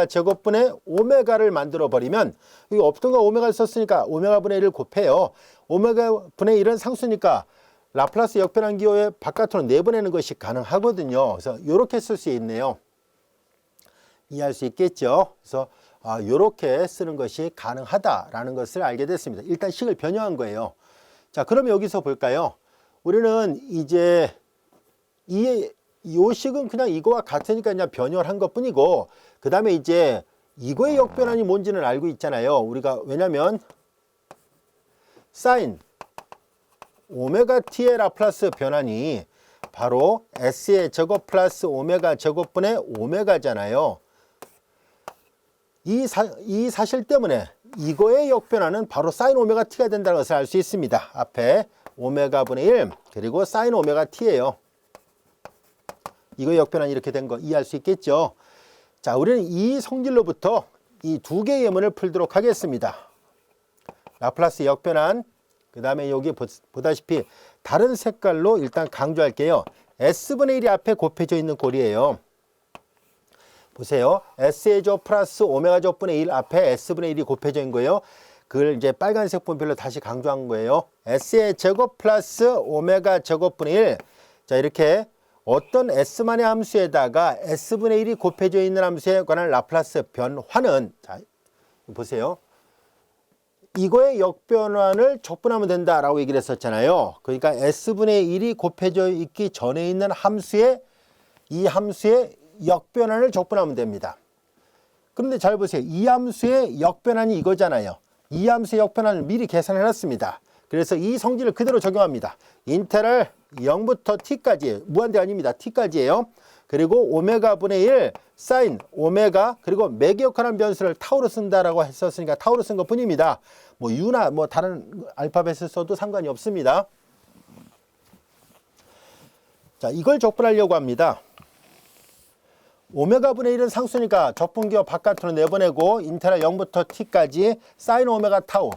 제곱분의 오메가를 만들어 버리면 여기 없던 거 오메가를 썼으니까 오메가 분의 1을 곱해요. 오메가 분의 1은 상수니까 라플라스 역변환 기호의 바깥으로 내보내는 것이 가능하거든요. 그래서 이렇게 쓸 수 있네요. 이해할 수 있겠죠? 그래서 이렇게 쓰는 것이 가능하다라는 것을 알게 됐습니다. 일단 식을 변형한 거예요. 자, 그럼 여기서 볼까요? 우리는 이제 이 식은 그냥 이거와 같으니까 그냥 변형을 한 것 뿐이고, 그 다음에 이제 이거의 역변환이 뭔지는 알고 있잖아요. 우리가 왜냐면 사인 오메가 t의 라플라스 변환이 바로 s의 제곱 플러스 오메가 제곱분의 오메가잖아요. 이 사실 때문에 이거의 역변화는 바로 사인 오메가 t가 된다는 것을 알 수 있습니다. 앞에 오메가분의 1 그리고 사인 오메가 t예요. 이거의 역변화는 이렇게 된 거 이해할 수 있겠죠. 자, 우리는 이 성질로부터 이 두 개의 예문을 풀도록 하겠습니다. 라플라스 역변환, 그 다음에 여기 보다시피 다른 색깔로 일단 강조할게요. s분의 1이 앞에 곱해져 있는 꼴이에요. 보세요. s의 조 플러스 오메가 제곱분의 1 앞에 s분의 1이 곱해져 있는 거예요. 그걸 이제 빨간색 분별로 다시 강조한 거예요. s의 제곱 플러스 오메가 제곱분의 1. 자, 이렇게 어떤 s만의 함수에다가 s분의 1이 곱해져 있는 함수에 관한 라플라스 변화는, 자, 보세요. 이거의 역변환을 적분하면 된다라고 얘기를 했었잖아요. 그러니까 s분의 1이 곱해져 있기 전에 있는 함수에 이 함수의 역변환을 적분하면 됩니다. 그런데 잘 보세요. 이 함수의 역변환이 이거잖아요. 이 함수의 역변환을 미리 계산해 놨습니다. 그래서 이 성질을 그대로 적용합니다. 인테럴 0부터 t까지, 무한대 아닙니다. t까지예요. 그리고 오메가분의 1 사인 오메가 그리고 매기역하는 변수를 타우로 쓴다라고 했었으니까 타우로 쓴 것 뿐입니다. 뭐 U나 뭐 다른 알파벳을 써도 상관이 없습니다. 자, 이걸 적분하려고 합니다. 오메가분의 1은 상수니까 적분기호 바깥으로 내보내고 인테럴 0부터 t까지 사인 오메가 타우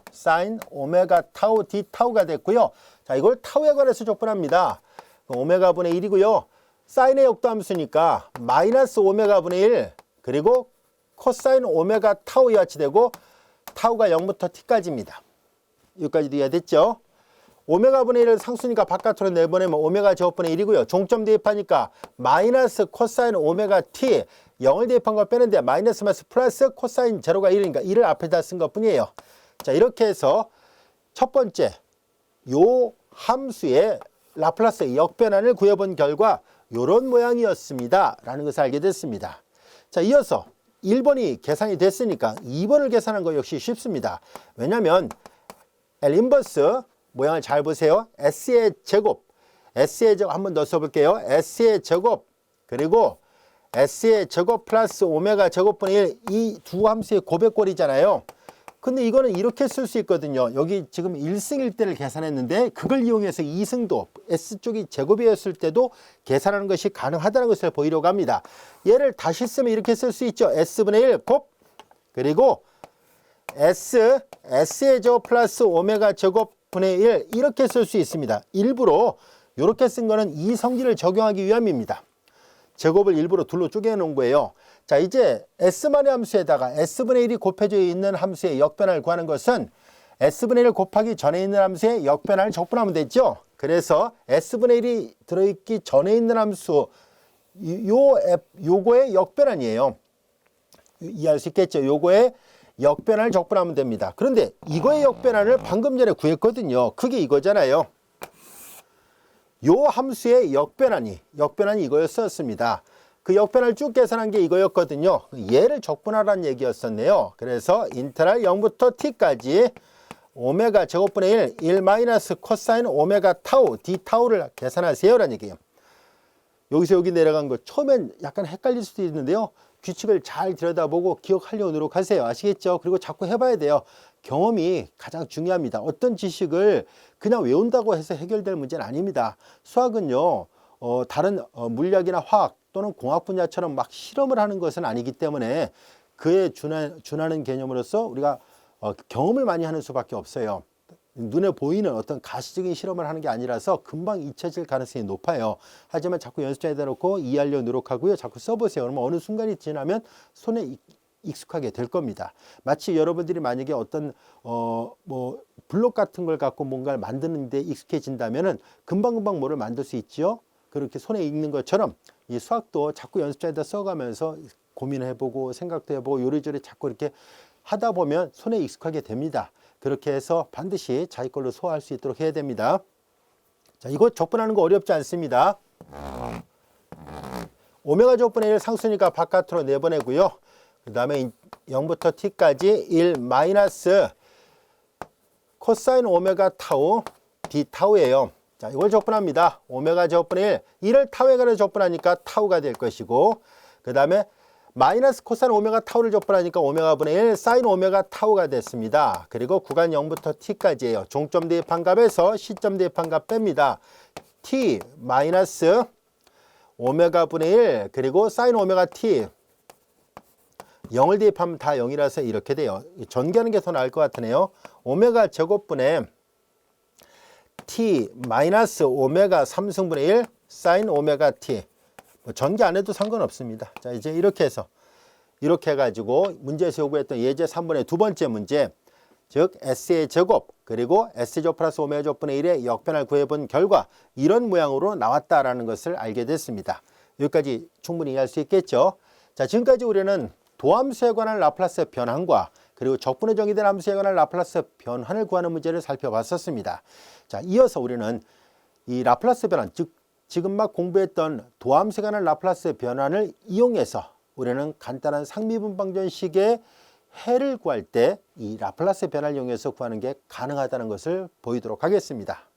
d 타우가 됐고요. 자, 이걸 타우에 관해서 적분합니다. 오메가분의 1이고요. 사인의 역도함수니까 마이너스 오메가분의 1 그리고 코사인 오메가 타우와 같이 되고 타우가 0부터 t까지입니다. 여기까지도 이해됐죠? 오메가분의 1을 상수니까 바깥으로 내보내면 오메가 제곱분의 1이고요. 종점 대입하니까 마이너스 코사인 오메가 t 0을 대입한 걸 빼는데 마이너스 플러스 코사인 제로가 1이니까 1을 앞에다 쓴 것 뿐이에요. 자, 이렇게 해서 첫 번째 요 함수의 라플라스 역변환을 구해본 결과 이런 모양이었습니다 라는 것을 알게 됐습니다. 자, 이어서 1번이 계산이 됐으니까 2번을 계산한 거 역시 쉽습니다. 왜냐하면 L 인버스 모양을 잘 보세요. S의 제곱 한번 더 써볼게요. S의 제곱 그리고 S의 제곱 플러스 오메가 제곱분의 1 이 두 함수의 곱의 꼴이잖아요. 근데 이거는 이렇게 쓸 수 있거든요. 여기 지금 1승 1대를 계산했는데 그걸 이용해서 2승도 S쪽이 제곱이었을 때도 계산하는 것이 가능하다는 것을 보이려고 합니다. 얘를 다시 쓰면 이렇게 쓸 수 있죠. S분의 1 곱 그리고 S의 제곱 플러스 오메가 제곱분의 1 이렇게 쓸 수 있습니다. 일부러 이렇게 쓴 거는 이 성질을 적용하기 위함입니다. 제곱을 일부러 둘로 쪼개 놓은 거예요. 자, 이제 S만의 함수에다가 S분의 1이 곱해져 있는 함수의 역변환을 구하는 것은 S분의 1 곱하기 전에 있는 함수의 역변환을 적분하면 되죠. 그래서 S분의 1이 들어있기 전에 있는 함수 요거의 역변환이에요. 이해할 수 있겠죠. 요거의 역변환을 적분하면 됩니다. 그런데 이거의 역변환을 방금 전에 구했거든요. 그게 이거잖아요. 요 함수의 역변환이 이거였었습니다. 그 역변환을 쭉 계산한 게 이거였거든요. 얘를 적분하라는 얘기였었네요. 그래서 인테럴 0부터 t까지 오메가 제곱분의 1 마이너스 코사인 오메가 타우 d 타우를 계산하세요라는 얘기예요. 여기서 여기 내려간 거 처음엔 약간 헷갈릴 수도 있는데요. 규칙을 잘 들여다보고 기억하려고 노력하세요. 아시겠죠? 그리고 자꾸 해봐야 돼요. 경험이 가장 중요합니다. 어떤 지식을 그냥 외운다고 해서 해결될 문제는 아닙니다. 수학은요, 다른 물리학이나 화학 또는 공학 분야처럼 막 실험을 하는 것은 아니기 때문에 그에 준하는 개념으로서 우리가 경험을 많이 하는 수밖에 없어요. 눈에 보이는 어떤 가시적인 실험을 하는 게 아니라서 금방 잊혀질 가능성이 높아요. 하지만 자꾸 연습장에다 놓고 이해하려고 노력하고요. 자꾸 써보세요. 그러면 어느 순간이 지나면 손에 익숙하게 될 겁니다. 마치 여러분들이 만약에 어떤 뭐 블록 같은 걸 갖고 뭔가를 만드는 데 익숙해진다면은 금방금방 뭐를 만들 수 있죠. 그렇게 손에 익는 것처럼 이 수학도 자꾸 연습장에다 써가면서 고민해보고 생각도 해보고 요리조리 자꾸 이렇게 하다 보면 손에 익숙하게 됩니다. 그렇게 해서 반드시 자기 걸로 소화할 수 있도록 해야 됩니다. 자, 이거 적분하는 거 어렵지 않습니다. 오메가 제곱분의 1 상수니까 바깥으로 내보내고요. 그 다음에 0부터 t까지 1 마이너스 코사인 오메가 타우 d 타우예요. 자, 이걸 적분합니다. 오메가 제곱분의 1, 1을 타우에 가려 적분하니까 타우가 될 것이고, 그 다음에 마이너스 코사인 오메가 타우를 적분하니까 오메가 분의 1 사인 오메가 타우가 됐습니다. 그리고 구간 0부터 t까지예요. 종점 대입한 값에서 시점 대입한 값 뺍니다. t 마이너스 오메가 분의 1 그리고 사인 오메가 t 0을 대입하면 다 0이라서 이렇게 돼요. 전개하는 게 더 나을 것 같으네요. 오메가 제곱분의 t 마이너스 오메가 3승분의 1 사인 오메가 t 뭐 전개 안 해도 상관없습니다. 자, 이제 이렇게 해서 이렇게 해가지고 문제에서 요구했던 예제 3번의 두 번째 문제, 즉 S의 제곱 그리고 S제곱 플러스 오메가 제곱분의 1의 역변을 구해본 결과 이런 모양으로 나왔다라는 것을 알게 됐습니다. 여기까지 충분히 이해할 수 있겠죠. 자, 지금까지 우리는 도함수에 관한 라플라스 변환과 그리고 적분에 정의된 함수에 관한 라플라스 변환을 구하는 문제를 살펴봤었습니다. 자, 이어서 우리는 이 라플라스 변환, 즉 지금 막 공부했던 도함수에 관한 라플라스 변환을 이용해서 우리는 간단한 상미분방정식의 해를 구할 때 이 라플라스 변환을 이용해서 구하는 게 가능하다는 것을 보이도록 하겠습니다.